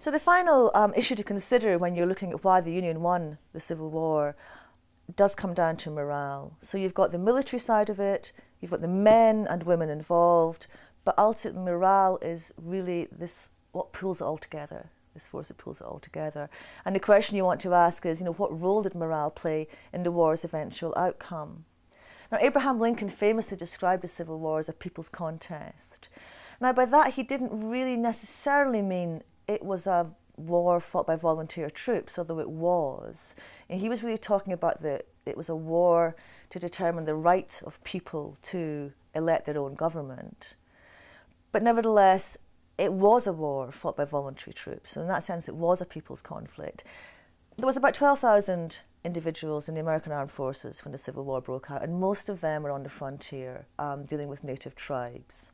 So the final issue to consider when you're looking at why the Union won the Civil War does come down to morale. So you've got the military side of it, you've got the men and women involved, but ultimately morale is really what pulls it all together, this force that pulls it all together. And the question you want to ask is, what role did morale play in the war's eventual outcome? Now, Abraham Lincoln famously described the Civil War as a people's contest. Now, by that, he didn't really necessarily mean it was a war fought by volunteer troops, although it was. And he was really talking about it was a war to determine the right of people to elect their own government. But nevertheless, it was a war fought by voluntary troops. So in that sense, it was a people's conflict. There was about 12,000 individuals in the American Armed Forces when the Civil War broke out, and most of them were on the frontier, dealing with native tribes.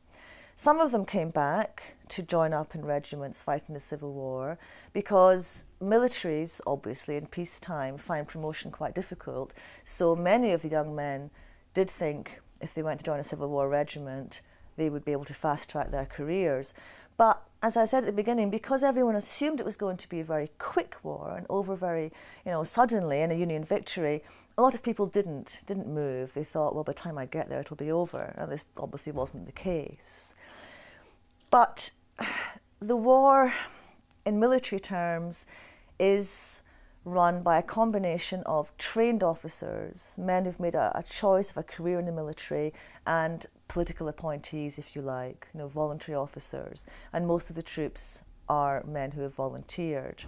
Some of them came back to join up in regiments fighting the Civil War because militaries, obviously, in peacetime find promotion quite difficult. So many of the young men did think if they went to join a Civil War regiment, they would be able to fast-track their careers. But as I said at the beginning, because everyone assumed it was going to be a very quick war and over very, suddenly in a Union victory, a lot of people didn't move. They thought, well, by the time I get there, it'll be over. And this obviously wasn't the case. But the war, in military terms, is run by a combination of trained officers, men who've made a choice of a career in the military, and political appointees, if you like, voluntary officers. And most of the troops are men who have volunteered.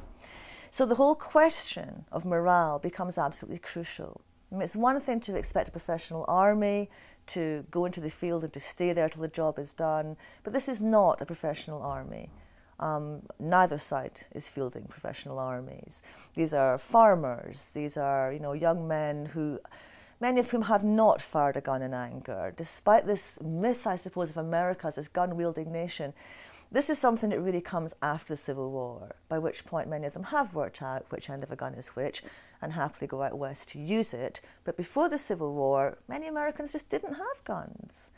So the whole question of morale becomes absolutely crucial. It's one thing to expect a professional army to go into the field and to stay there till the job is done, but this is not a professional army. Neither side is fielding professional armies. These are farmers, these are young men who, many of whom have not fired a gun in anger. Despite this myth, I suppose, of America as this gun-wielding nation, this is something that really comes after the Civil War, by which point many of them have worked out which end of a gun is which and happily go out west to use it. But before the Civil War, many Americans just didn't have guns.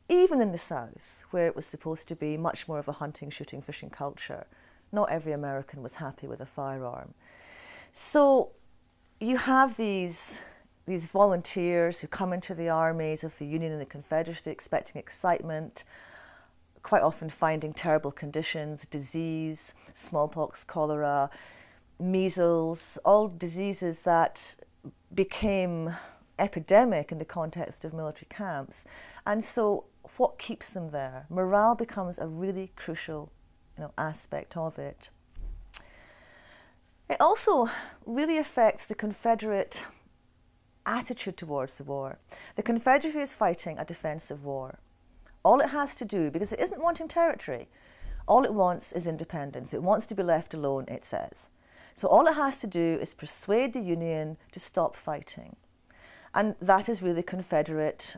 Even in the South, where it was supposed to be much more of a hunting, shooting, fishing culture, not every American was happy with a firearm. So you have these volunteers who come into the armies of the Union and the Confederacy expecting excitement, quite often finding terrible conditions, disease, smallpox, cholera, measles, all diseases that became epidemic in the context of military camps. And so what keeps them there? Morale becomes a really crucial aspect of it. It also really affects the Confederate attitude towards the war. The Confederacy is fighting a defensive war. All it has to do, because it isn't wanting territory, all it wants is independence. It wants to be left alone, it says. So all it has to do is persuade the Union to stop fighting. And that is really Confederate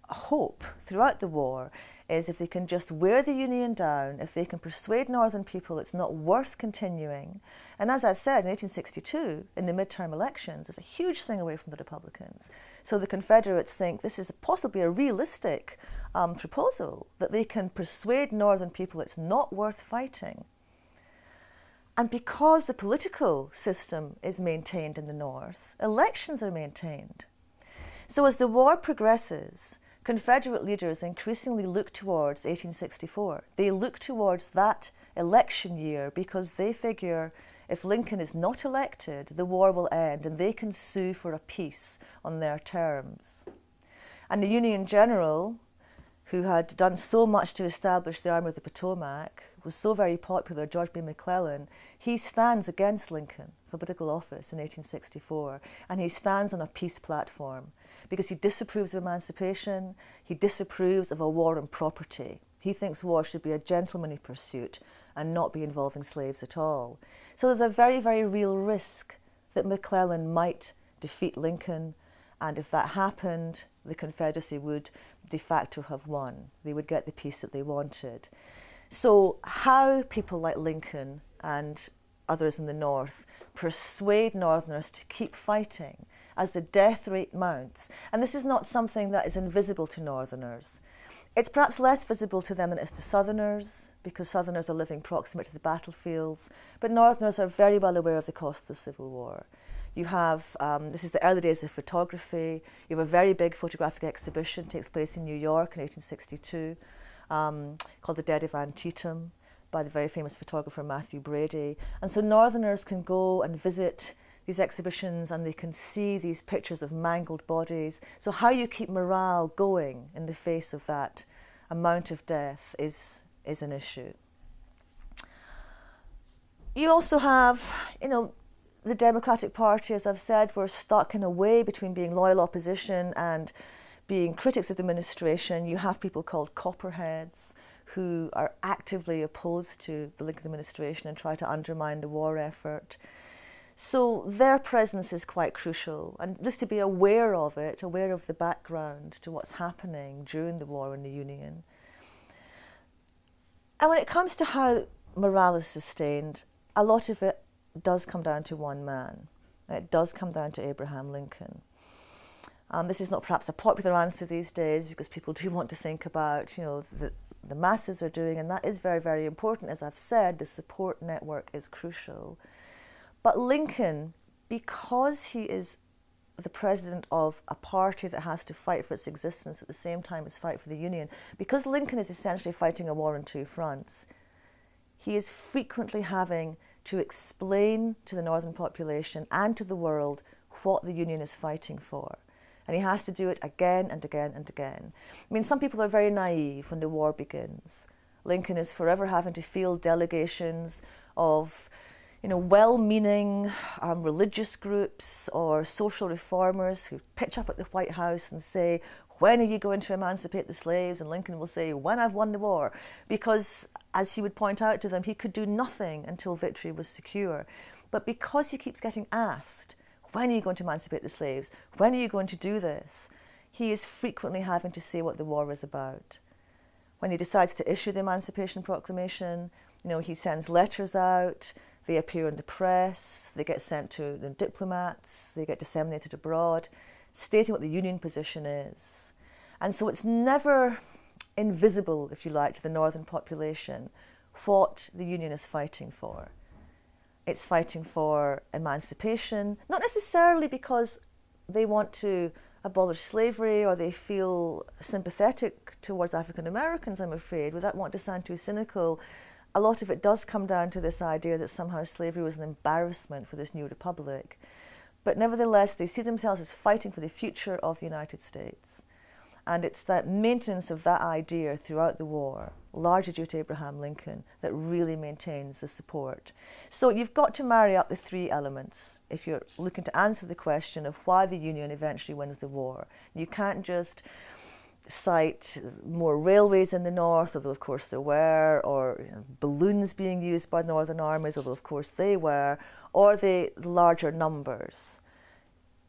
hope throughout the war, is if they can just wear the Union down, if they can persuade Northern people it's not worth continuing. And as I've said, in 1862, in the midterm elections, there's a huge swing away from the Republicans. So the Confederates think this is possibly a realistic proposal, that they can persuade Northern people it's not worth fighting. And because the political system is maintained in the North, elections are maintained. So as the war progresses, Confederate leaders increasingly look towards 1864. They look towards that election year because they figure if Lincoln is not elected, the war will end and they can sue for a peace on their terms. And the Union general, who had done so much to establish the Army of the Potomac, was so very popular, George B. McClellan, he stands against Lincoln for political office in 1864, and he stands on a peace platform because he disapproves of emancipation, he disapproves of a war on property. He thinks war should be a gentlemanly pursuit and not be involving slaves at all. So there's a very, very real risk that McClellan might defeat Lincoln, and if that happened, the Confederacy would de facto have won. They would get the peace that they wanted. So how people like Lincoln and others in the North persuade Northerners to keep fighting as the death rate mounts, and this is not something that is invisible to Northerners. It's perhaps less visible to them than it is to Southerners, because Southerners are living proximate to the battlefields, but Northerners are very well aware of the costs of the Civil War. You have, this is the early days of photography, you have a very big photographic exhibition, takes place in New York in 1862, called The Dead of Antietam, by the very famous photographer Matthew Brady. And so Northerners can go and visit these exhibitions and they can see these pictures of mangled bodies. So how you keep morale going in the face of that amount of death is an issue. You also have, you know, the Democratic Party, as I've said, were stuck in a way between being loyal opposition and being critics of the administration. You have people called copperheads who are actively opposed to the Lincoln administration and try to undermine the war effort. So their presence is quite crucial, and just to be aware of it, aware of the background to what's happening during the war in the Union. And when it comes to how morale is sustained, a lot of it does come down to one man. It does come down to Abraham Lincoln. This is not perhaps a popular answer these days because people do want to think about, you know, the masses are doing, and that is very, very important. As I've said, the support network is crucial. But Lincoln, because he is the president of a party that has to fight for its existence at the same time as fight for the Union, because Lincoln is essentially fighting a war on two fronts, he is frequently having to explain to the northern population and to the world what the Union is fighting for. And he has to do it again and again and again. I mean, some people are very naive when the war begins. Lincoln is forever having to field delegations of, you know, well-meaning religious groups or social reformers who pitch up at the White House and say, when are you going to emancipate the slaves? And Lincoln will say, when I've won the war. Because, as he would point out to them, he could do nothing until victory was secure. But because he keeps getting asked, when are you going to emancipate the slaves? When are you going to do this? He is frequently having to say what the war is about. When he decides to issue the Emancipation Proclamation, you know, he sends letters out, they appear in the press, they get sent to the diplomats, they get disseminated abroad, stating what the Union position is. And so it's never invisible, if you like, to the northern population what the Union is fighting for. It's fighting for emancipation, not necessarily because they want to abolish slavery or they feel sympathetic towards African Americans, I'm afraid, without wanting to sound too cynical. A lot of it does come down to this idea that somehow slavery was an embarrassment for this new republic. But nevertheless, they see themselves as fighting for the future of the United States. And it's that maintenance of that idea throughout the war, largely due to Abraham Lincoln, that really maintains the support. So you've got to marry up the three elements if you're looking to answer the question of why the Union eventually wins the war. You can't just cite more railways in the north, although of course there were, or balloons being used by northern armies, although of course they were, or the larger numbers.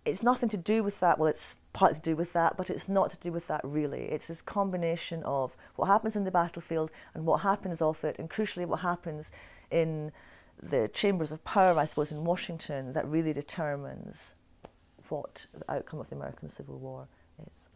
It's nothing to do with that. Well, it's partly to do with that, but it's not to do with that really. It's this combination of what happens in the battlefield and what happens off it, and crucially what happens in the chambers of power, I suppose, in Washington, that really determines what the outcome of the American Civil War is.